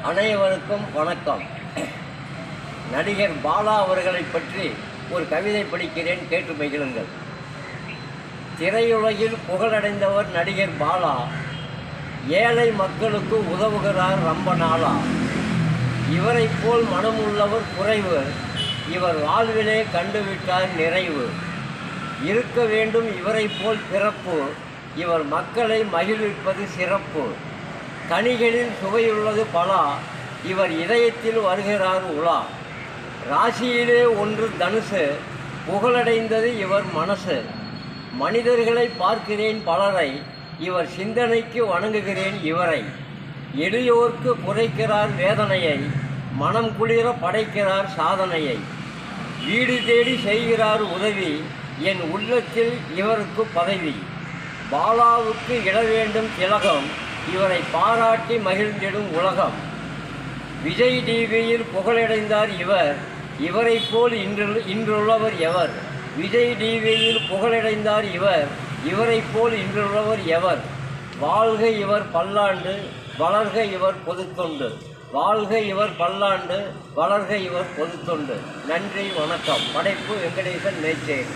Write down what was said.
அனைவருக்கும் வணக்கம். நடிகர் பாலா அவர்களை பற்றி ஒரு கவிதை படிக்கிறேன், கேட்டு மகிழுங்கள். திரையுலகில் புகழடைந்தவர் நடிகர் பாலா. ஏழை மக்களுக்கு உதவுகிறார் ரொம்ப நாளா. இவரை போல் மனமுள்ளவர் குறைவு, இவர் வாழ்விலே கண்டுவிட்டார் நிறைவு. இருக்க வேண்டும் இவரை போல் பிறப்பு, இவர் மக்களை மகிழ்விப்பது சிறப்பு. கனிகளில் சுவையுள்ளது பலா, இவர் இதயத்தில் வருகிறார் உலா. ராசியிலே ஒன்று தனுசு, புகழடைந்தது இவர் மனசு. மனிதர்களை பார்க்கிறேன் பலரை, இவர் சிந்தனைக்கு வணங்குகிறேன் இவரை. எளியோர்க்கு குறைக்கிறார் வேதனையை, மனம் குளிர படைக்கிறார் சாதனையை. வீடு தேடி செய்கிறார் உதவி, என் உள்ளத்தில் இவருக்கு பதவி. பாலாவுக்கு இட வேண்டும் திலகம், இவரை பாராட்டி மகிழ்ந்திடும் உலகம். விஜய் டிவியில் புகழடைந்தார் இவர், இவரை போல் இன்றுள்ளவர் எவர்? விஜய் டிவியில் புகழடைந்தார் இவர், இவரை போல் இன்றுள்ளவர் எவர்? வாழ்க இவர் பல்லாண்டு, வளர்க இவர் பொதுத்தொண்டு. வாழ்க இவர் பல்லாண்டு, வளர்க இவர் பொதுத்தொண்டு. நன்றி, வணக்கம். படைப்பு வெங்கடேசன் மேச்சேரி.